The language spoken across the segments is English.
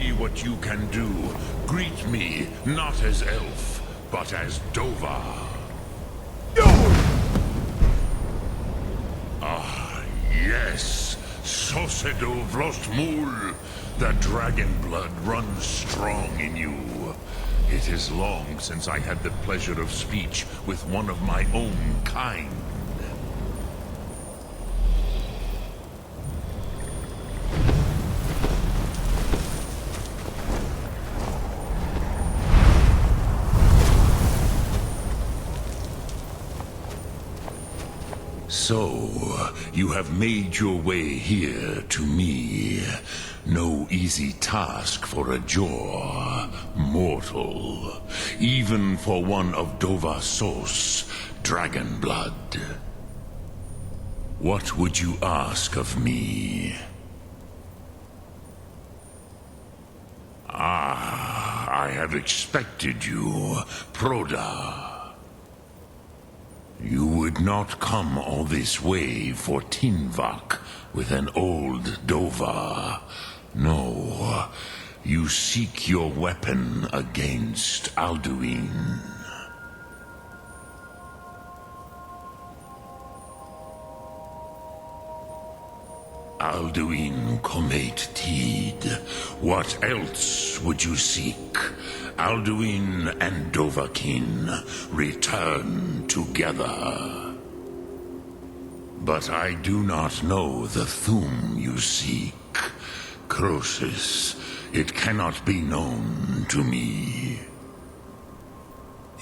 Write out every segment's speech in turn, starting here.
me what you can do. Greet me, not as elf, but as Dova. Ah, yes. Sosedo Vlostmul. The dragon blood runs strong in you. It is long since I had the pleasure of speech with one of my own kind. So, you have made your way here to me. No easy task for a jaw, mortal. Even for one of Dovasos, dragon blood. What would you ask of me? Ah, I have expected you, Proda. You would not come all this way for Tinvak with an old Dova. No, you seek your weapon against Alduin. Alduin Comate Tid. What else would you seek? Alduin and Dovahkiin return together. But I do not know the Thum you seek. Croesus, it cannot be known to me.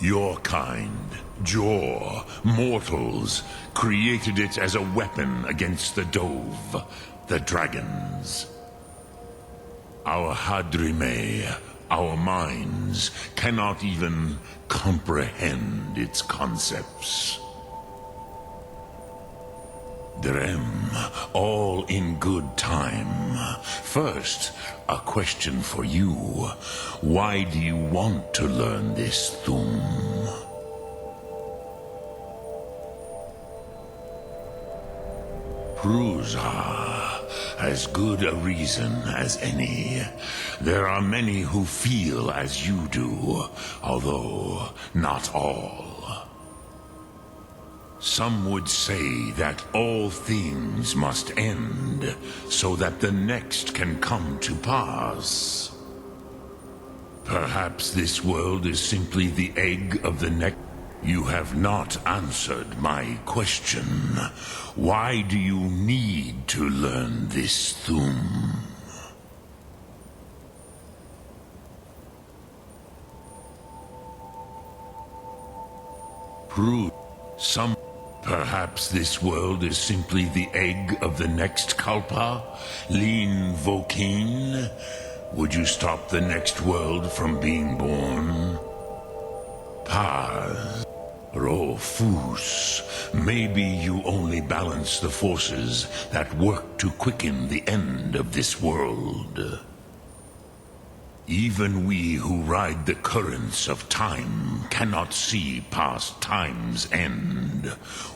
Your kind, Jaw, mortals, created it as a weapon against the Dove, the dragons. Our Hadrime, our minds, cannot even comprehend its concepts. Drem, all in good time. First, a question for you. Why do you want to learn this Thum? Prusa, as good a reason as any. There are many who feel as you do, although not all. Some would say that all things must end, so that the next can come to pass. Perhaps this world is simply the egg of the next. You have not answered my question. Why do you need to learn this Thum? Perhaps this world is simply the egg of the next Kalpa? Lean Vokin? Would you stop the next world from being born? Paz. Rofus. Maybe you only balance the forces that work to quicken the end of this world. Even we who ride the currents of time cannot see past time's end.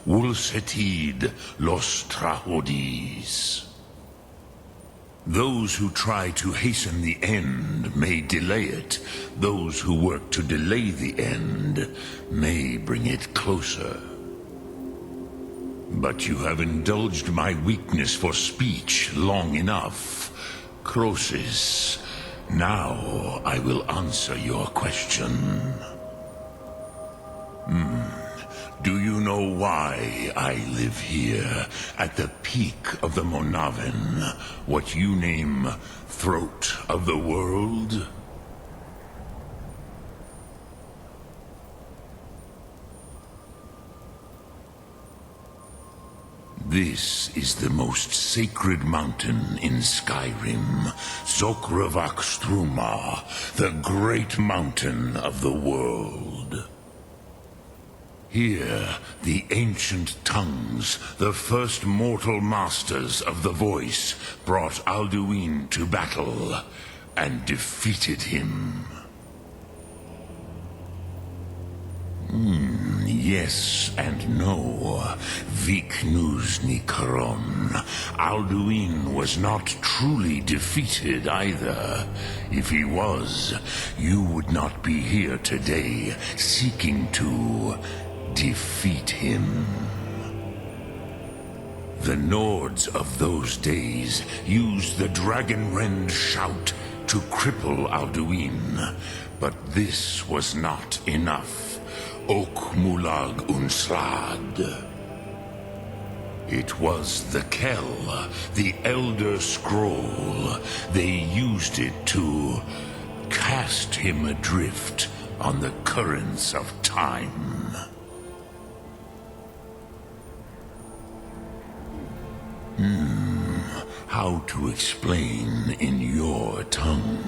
Wulsetid los trahodis. Those who try to hasten the end may delay it. Those who work to delay the end may bring it closer. But you have indulged my weakness for speech long enough. Croesus. Now I will answer your question. Do you know why I live here, at the peak of the Monavin, what you name Throat of the World? This is the most sacred mountain in Skyrim, Zokravak Struma, the great mountain of the world. Here, the ancient tongues, the first mortal masters of the voice, brought Alduin to battle and defeated him. Yes and no. Vik Nuzny Karon. Alduin was not truly defeated either. If he was, you would not be here today seeking to defeat him. The Nords of those days used the Dragonrend shout to cripple Alduin, but this was not enough. Ok Mulag Unsrad. It was the Kell, the Elder Scroll. They used it to cast him adrift on the currents of time. How to explain in your tongue?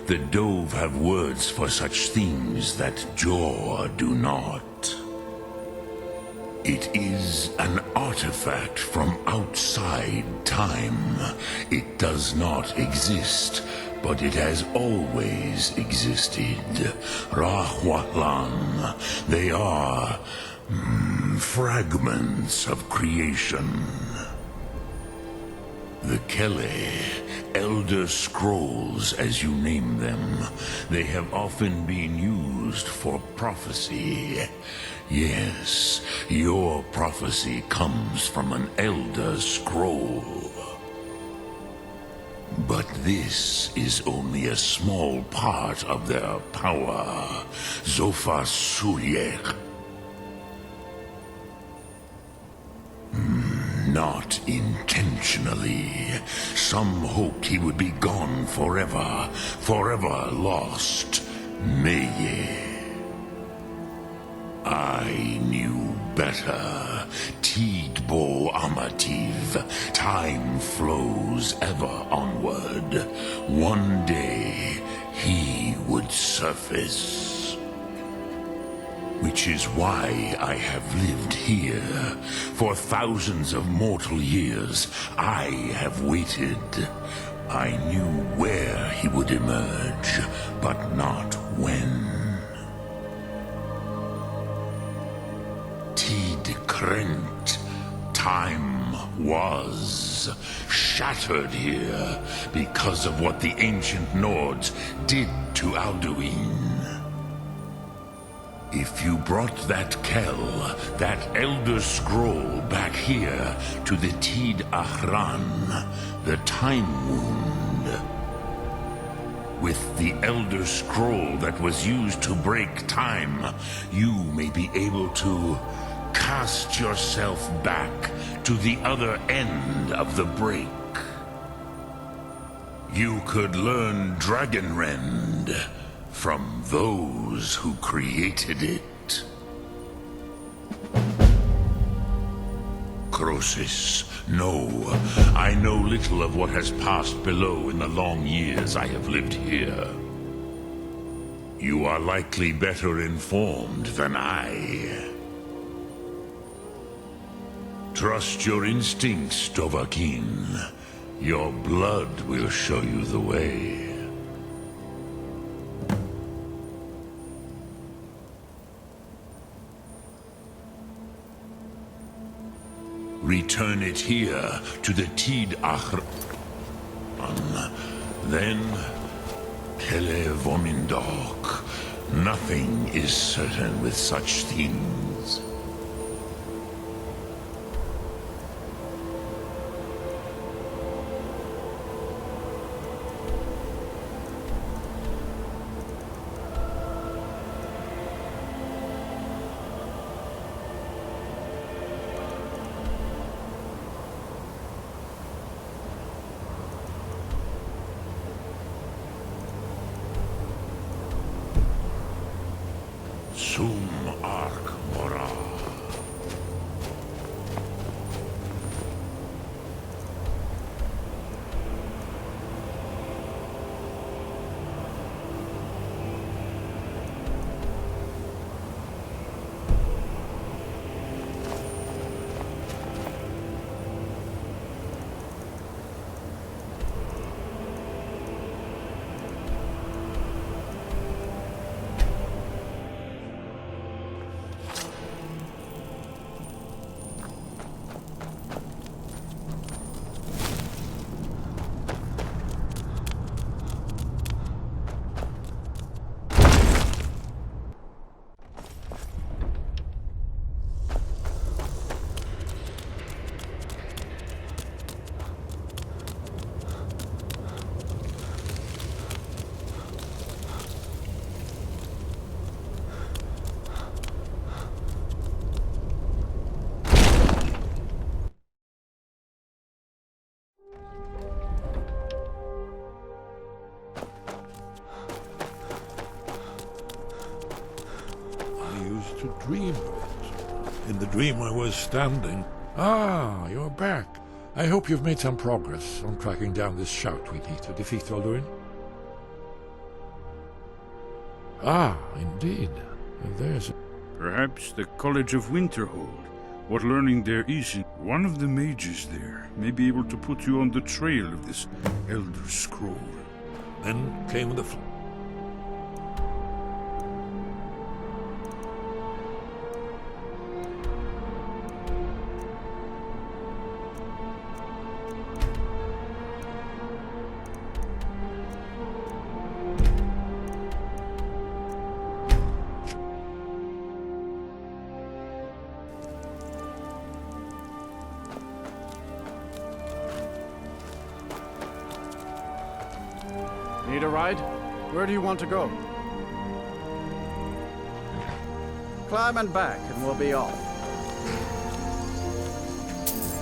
The Dove have words for such things that Jor do not. It is an artifact from outside time. It does not exist, but it has always existed. Rahwahlan. They are fragments of creation. The Kele, Elder Scrolls as you name them, they have often been used for prophecy. Yes, your prophecy comes from an Elder Scroll. But this is only a small part of their power. Zofa Suryek. Not intentionally. Some hoped he would be gone forever, forever lost. Meye. I knew better. Tidbo Amativ. Time flows ever onward. One day, he would surface. Which is why I have lived here. For thousands of mortal years, I have waited. I knew where he would emerge, but not when. Tid Krent. Time was shattered here because of what the ancient Nords did to Alduin. If you brought that Kell, that Elder Scroll back here to the Tid Ahran, the Time Wound, with the Elder Scroll that was used to break time, you may be able to cast yourself back to the other end of the break. You could learn Dragonrend from those who created it. Crosis, no. I know little of what has passed below in the long years I have lived here. You are likely better informed than I. Trust your instincts, Dovahkiin. Your blood will show you the way. Return it here to the Tid Ahran. Then, Kele Vomindok. Nothing is certain with such things. Sum Ark Mora. I used to dream of it. In the dream I was standing. Ah, you're back. I hope you've made some progress on tracking down this shout we need to defeat Alduin. Ah, indeed. There's... Perhaps the College of Winterhold. What learning there is, one of the mages there may be able to put you on the trail of this Elder Scroll. Then came the... Need a ride? Where do you want to go? Climb and back, and we'll be off.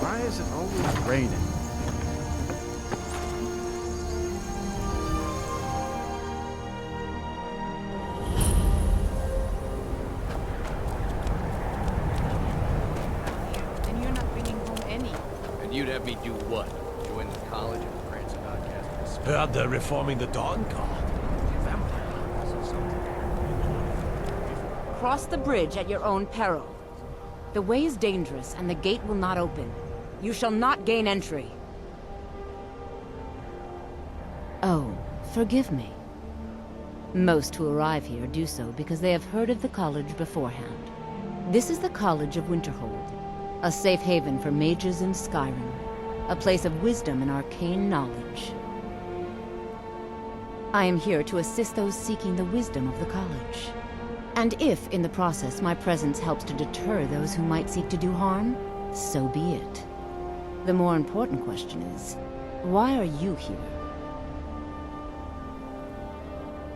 Why is it always raining? And you're not bringing home any. And you'd have me do what? Join the college and France podcast? Heard they're reforming the Dawn Guard. Vampires or something. Cross the bridge at your own peril. The way is dangerous, and the gate will not open. You shall not gain entry. Oh, forgive me. Most who arrive here do so because they have heard of the college beforehand. This is the College of Winterhold, a safe haven for mages in Skyrim, a place of wisdom and arcane knowledge. I am here to assist those seeking the wisdom of the college. And if, in the process, my presence helps to deter those who might seek to do harm, so be it. The more important question is, why are you here?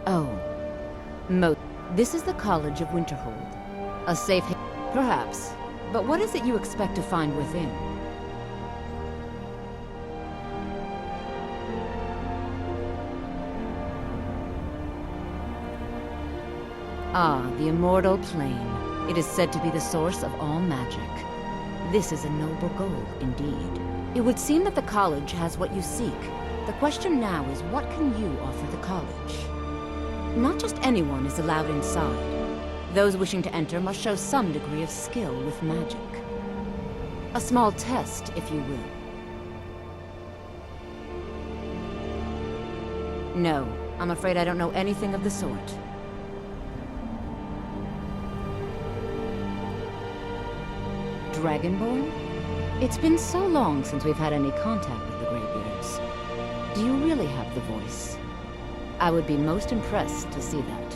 Oh, this is the College of Winterhold. A safe haven, perhaps. But what is it you expect to find within? Ah, the immortal plane. It is said to be the source of all magic. This is a noble goal, indeed. It would seem that the college has what you seek. The question now is, what can you offer the college? Not just anyone is allowed inside. Those wishing to enter must show some degree of skill with magic. A small test, if you will. No, I'm afraid I don't know anything of the sort. Dragonborn? It's been so long since we've had any contact with the Greybeards. Do you really have the voice? I would be most impressed to see that.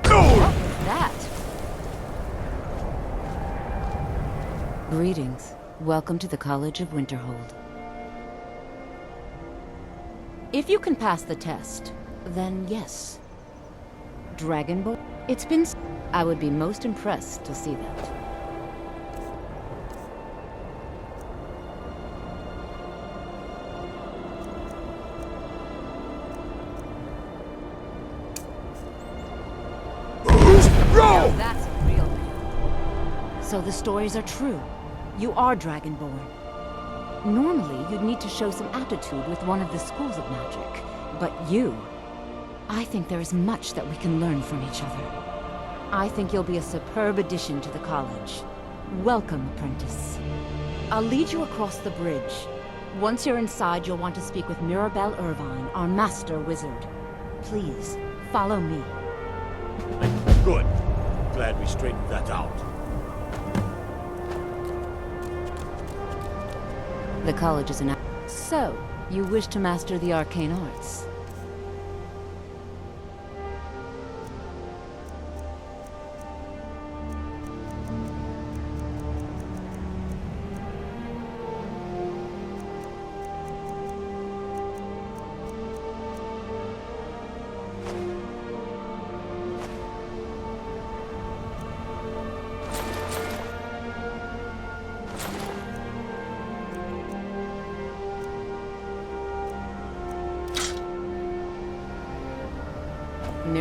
What was that? Greetings. Welcome to the College of Winterhold. If you can pass the test, then yes. Dragonborn? It's been... I would be most impressed to see that. Now that's a real man. So the stories are true. You are Dragonborn. Normally, you'd need to show some aptitude with one of the schools of magic. But you... I think there is much that we can learn from each other. I think you'll be a superb addition to the college. Welcome, apprentice. I'll lead you across the bridge. Once you're inside, you'll want to speak with Mirabelle Irvine, our master wizard. Please, follow me. Good. Glad we straightened that out. The college is an... So, you wish to master the arcane arts?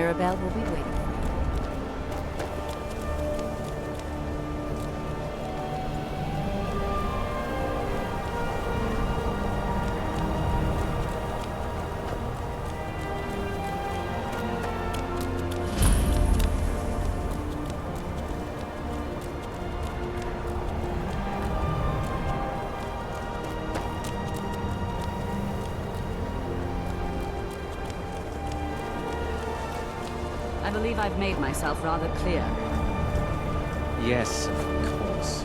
Mirabelle will be waiting for you. I believe I've made myself rather clear. Yes, of course.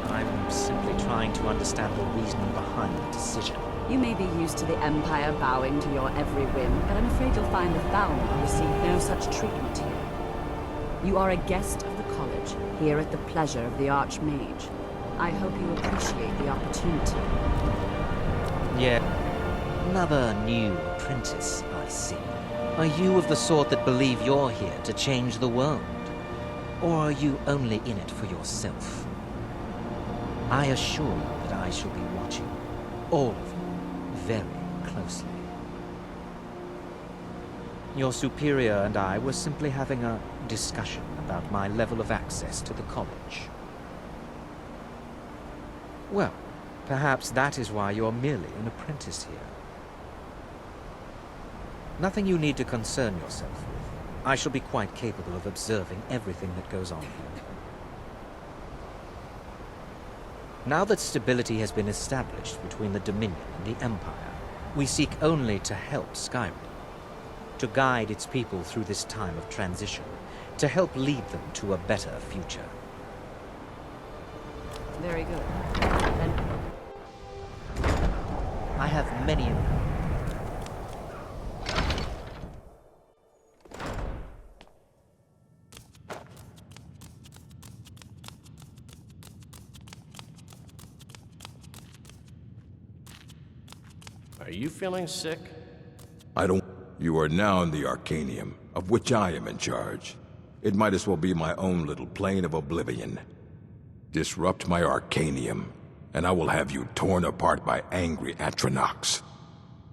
I'm simply trying to understand the reasoning behind the decision. You may be used to the Empire bowing to your every whim, but I'm afraid you'll find the Thalmor will receive no such treatment here. You are a guest of the college, here at the pleasure of the Archmage. I hope you appreciate the opportunity. Yeah. Another new apprentice, I see. Are you of the sort that believe you're here to change the world? Or are you only in it for yourself? I assure you that I shall be watching all of you very closely. Your superior and I were simply having a discussion about my level of access to the college. Well, perhaps that is why you're merely an apprentice here. Nothing you need to concern yourself with. I shall be quite capable of observing everything that goes on here. Now that stability has been established between the Dominion and the Empire, we seek only to help Skyrim, to guide its people through this time of transition, to help lead them to a better future. Very good. Then I have many of them. Are you feeling sick? I don't... You are now in the Arcanium, of which I am in charge. It might as well be my own little plane of oblivion. Disrupt my Arcanium, and I will have you torn apart by angry Atronachs.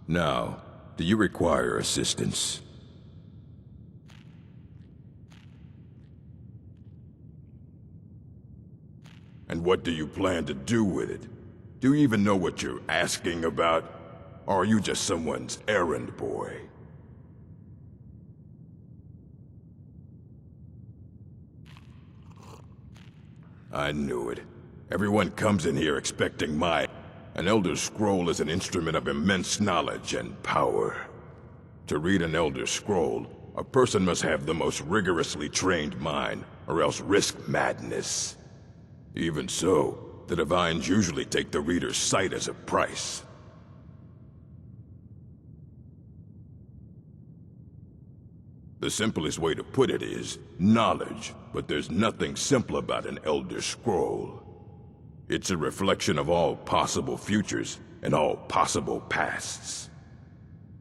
Now, do you require assistance? And what do you plan to do with it? Do you even know what you're asking about? Or are you just someone's errand boy? I knew it. Everyone comes in here expecting my... An Elder Scroll is an instrument of immense knowledge and power. To read an Elder Scroll, a person must have the most rigorously trained mind, or else risk madness. Even so, the Divines usually take the reader's sight as a price. The simplest way to put it is knowledge, but there's nothing simple about an Elder Scroll. It's a reflection of all possible futures and all possible pasts.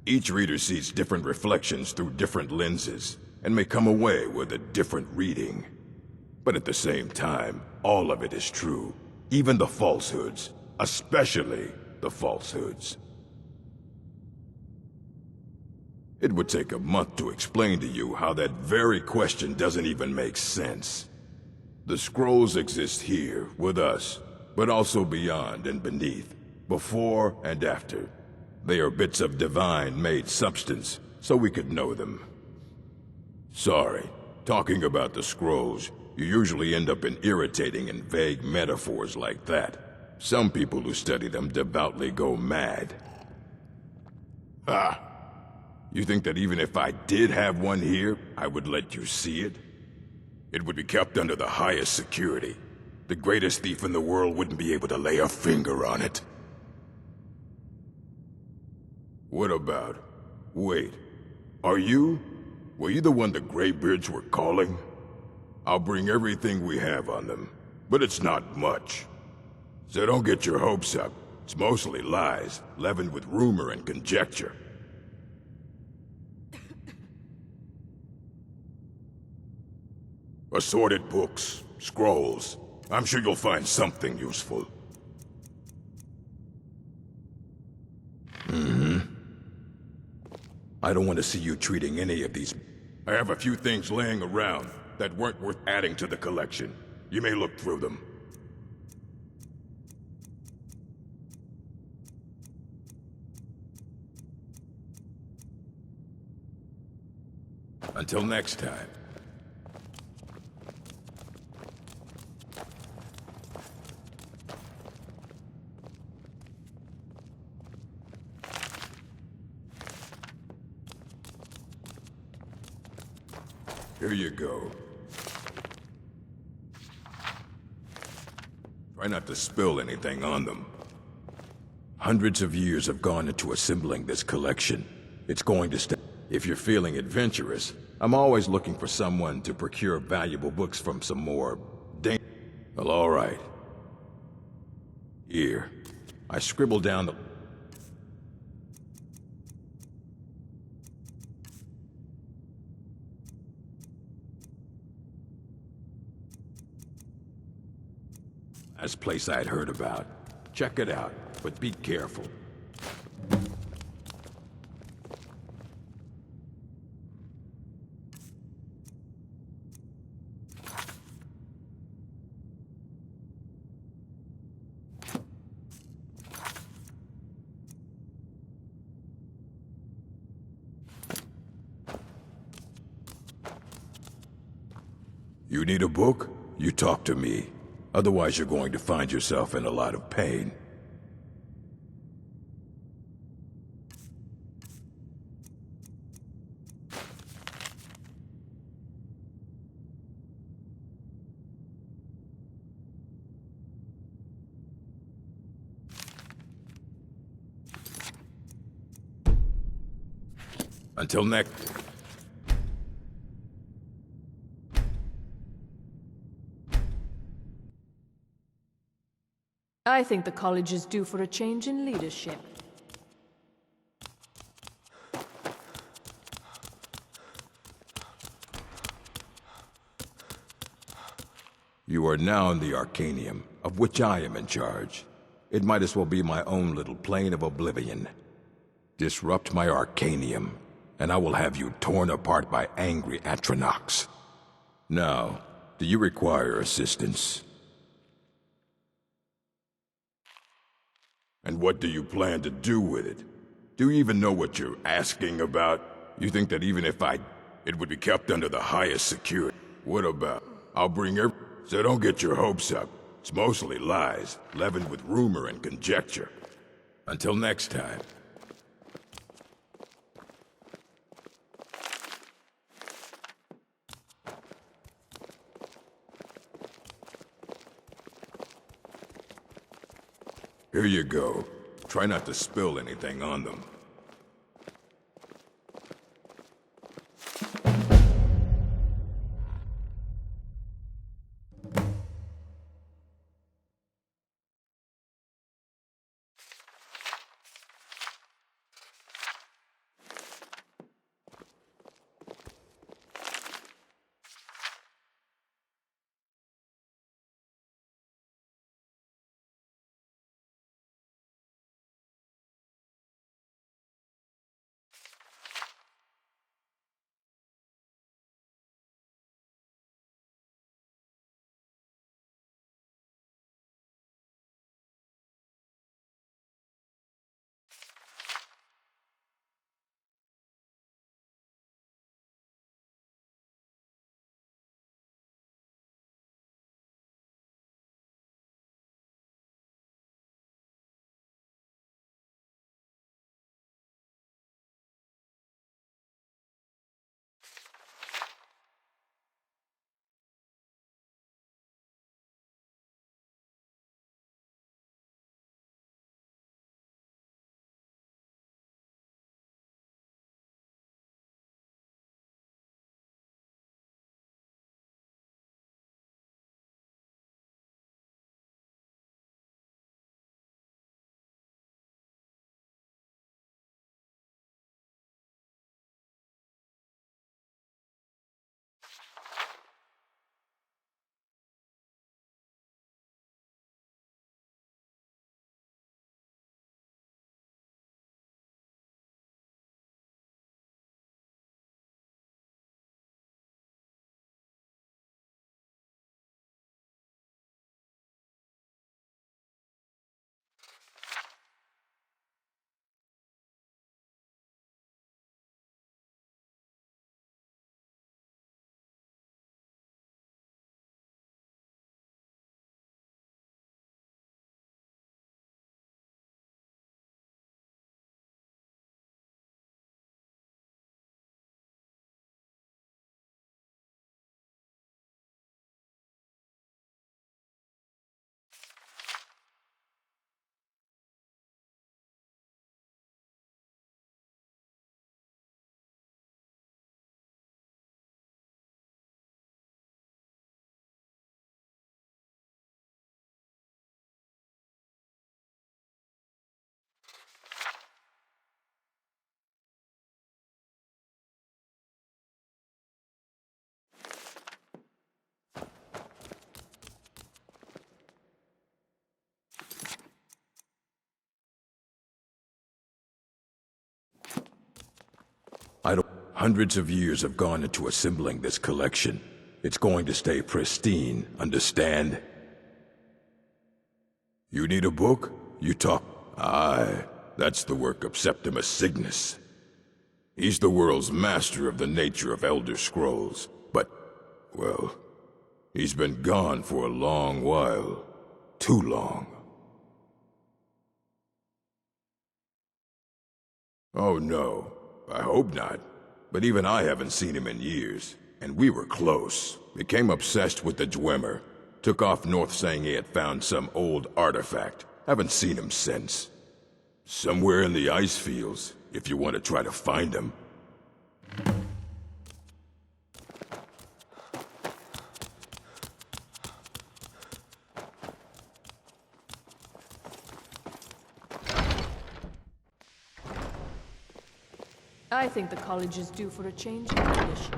Each reader sees different reflections through different lenses and may come away with a different reading. But at the same time, all of it is true, even the falsehoods, especially the falsehoods. It would take a month to explain to you how that very question doesn't even make sense. The scrolls exist here, with us, but also beyond and beneath, before and after. They are bits of divine-made substance, so we could know them. Sorry, talking about the scrolls, you usually end up in irritating and vague metaphors like that. Some people who study them devoutly go mad. Ah! You think that even if I did have one here, I would let you see it? It would be kept under the highest security. The greatest thief in the world wouldn't be able to lay a finger on it. What about... Wait. Were you the one the Greybeards were calling? I'll bring everything we have on them, but it's not much. So don't get your hopes up. It's mostly lies, leavened with rumor and conjecture. Assorted books, scrolls. I'm sure you'll find something useful. I don't want to see you treating any of these... I have a few things laying around that weren't worth adding to the collection. You may look through them. Until next time. Here you go. Try not to spill anything on them. Hundreds of years have gone into assembling this collection. It's going to stay. If you're feeling adventurous, I'm always looking for someone to procure valuable books from some more Well, all right. Here. I scribbled down the... last place I'd heard about. Check it out, but be careful. You need a book? You talk to me. Otherwise, you're going to find yourself in a lot of pain. Until next... I think the college is due for a change in leadership. You are now in the Arcanium, of which I am in charge. It might as well be my own little plane of oblivion. Disrupt my Arcanium, and I will have you torn apart by angry Atronachs. Now, do you require assistance? And what do you plan to do with it? Do you even know what you're asking about? You think that even if it would be kept under the highest security? What about? I'll bring So don't get your hopes up. It's mostly lies, leavened with rumor and conjecture. Until next time. Here you go. Try not to spill anything on them. Hundreds of years have gone into assembling this collection. It's going to stay pristine, understand? You need a book? You talk... Aye, that's the work of Septimus Cygnus. He's the world's master of the nature of Elder Scrolls, but, well, he's been gone for a long while. Too long. Oh no, I hope not. But even I haven't seen him in years, and we were close. Became obsessed with the Dwemer. Took off north saying he had found some old artifact. Haven't seen him since. Somewhere in the ice fields, if you want to try to find him. I think the college is due for a change in leadership.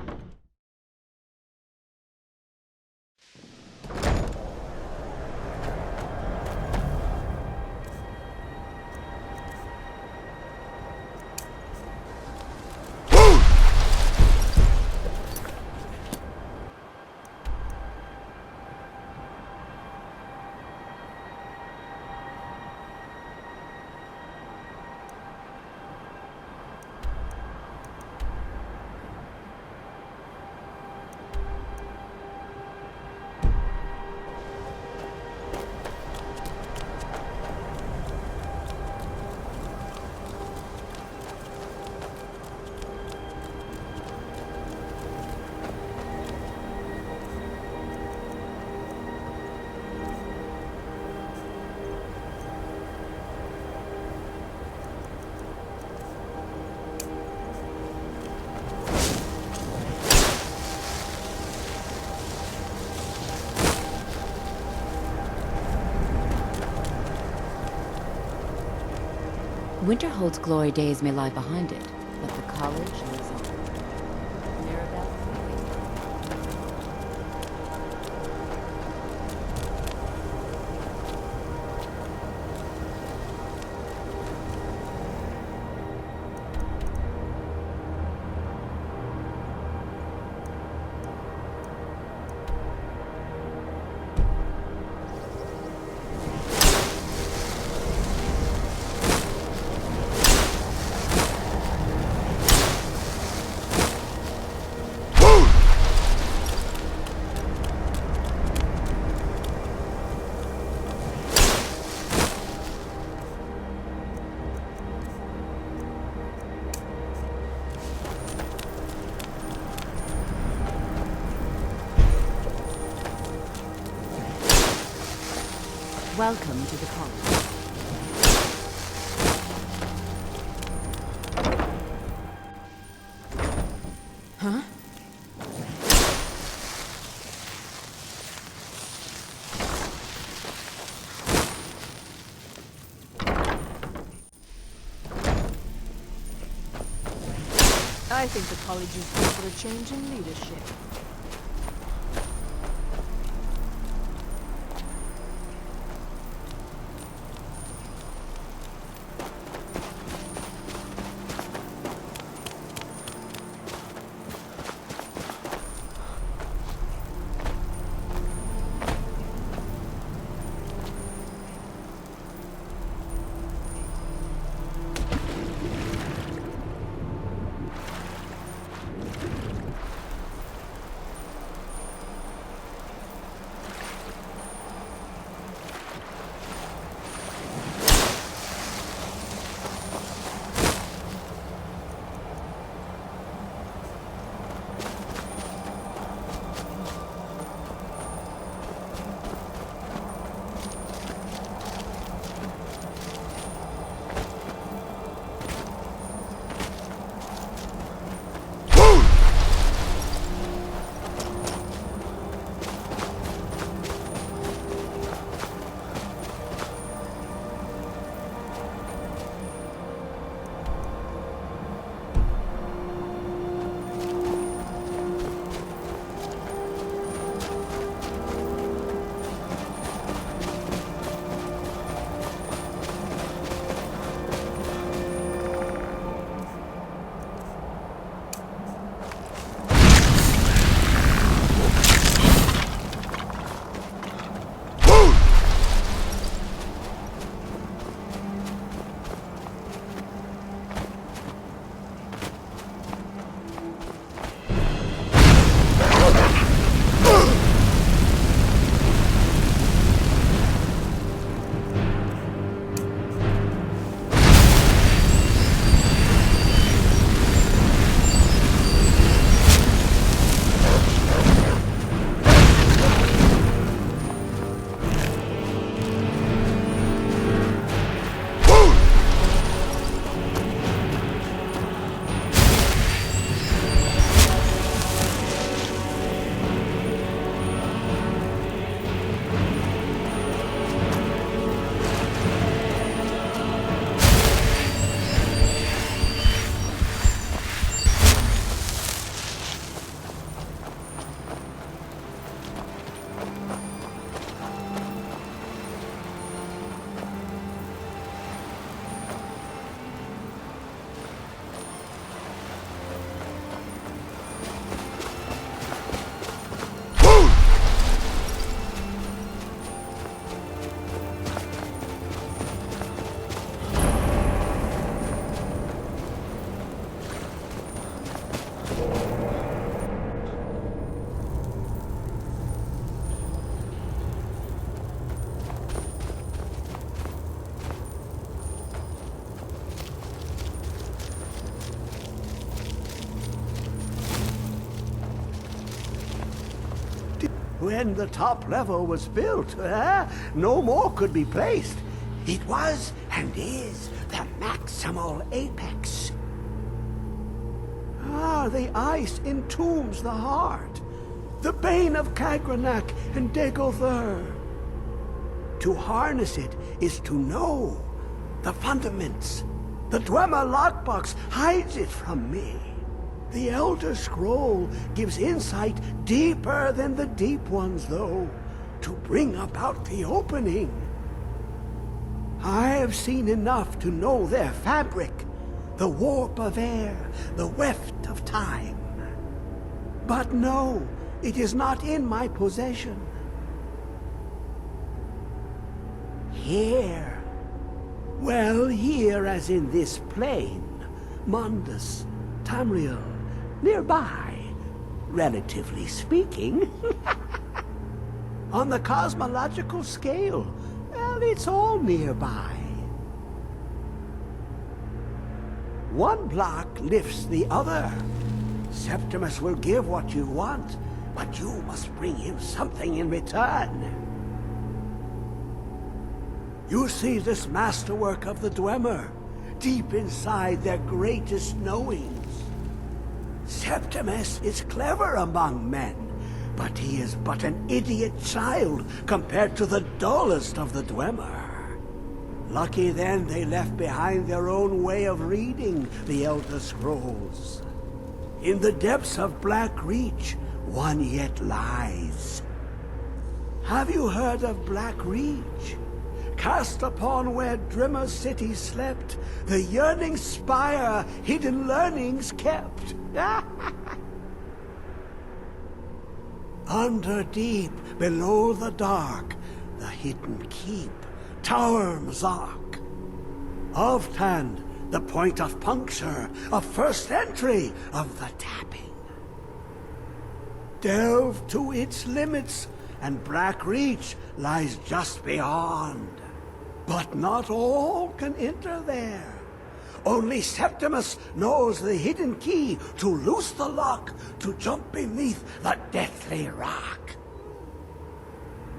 Winterhold's glory days may lie behind it, but the college lives on. Mirabelle? Welcome to the college. Huh? I think the college is due for a change in leadership. when the top level was built, no more could be placed. It was and is the maximal apex. The ice entombs the heart, the bane of Kagranak and Dagother. To harness it is to know the fundaments. The Dwemer lockbox hides it from me. The Elder Scroll gives insight deeper than the deep ones, though, to bring about the opening. I have seen enough to know their fabric, the warp of air, the weft of time. But no, it is not in my possession. Here. Well, here as in this plane, Mundus, Tamriel, nearby, relatively speaking. On the cosmological scale, well, it's all nearby. One block lifts the other. Septimus will give what you want, but you must bring him something in return. You see this masterwork of the Dwemer, deep inside their greatest knowings. Septimus is clever among men, but he is but an idiot child compared to the dullest of the Dwemer. Lucky then they left behind their own way of reading the Elder Scrolls. In the depths of Black Reach, one yet lies. Have you heard of Black Reach? Cast upon where Drimmer City slept, the yearning spire hidden learnings kept. Under deep, below the dark, the hidden keep, Tower Mzark. Oftand, the point of puncture, of first entry of the tapping. Delve to its limits, and Black Reach lies just beyond. But not all can enter there. Only Septimus knows the hidden key to loose the lock, to jump beneath the deathly rock.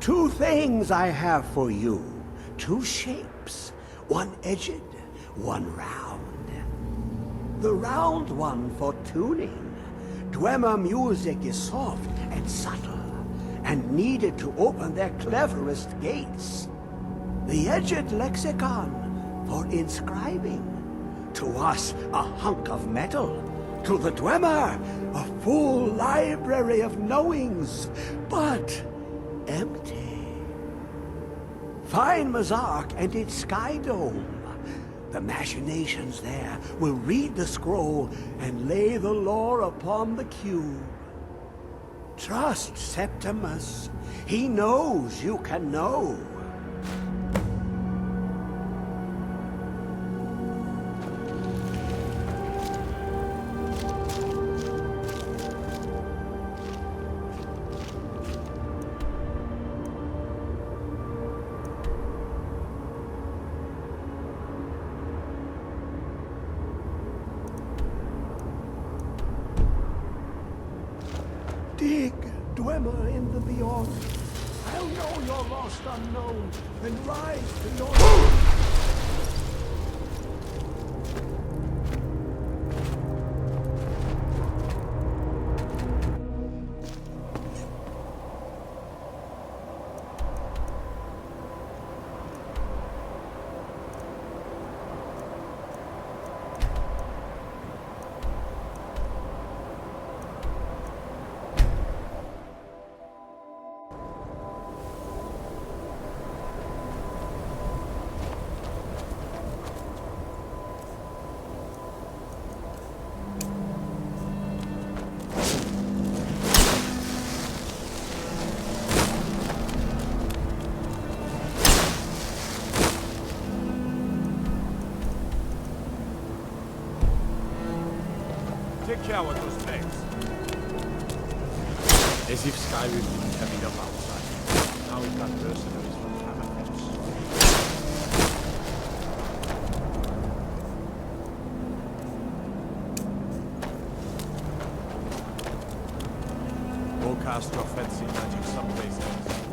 Two things I have for you. Two shapes. One edged, one round. The round one for tuning. Dwemer music is soft and subtle, and needed to open their cleverest gates. The edged lexicon for inscribing. To us, a hunk of metal. To the Dwemer, a full library of knowings, but empty. Find Mzark and its sky dome. The machinations there will read the scroll and lay the lore upon the cube. Trust Septimus. He knows you can know. Dig, Dwemer in the beyond. I'll know your lost unknown, and rise to your... Take care with those things. As if Skyrim didn't have enough outside. Now we've got mercenaries from Pavilion. past your fancy magic someplace else.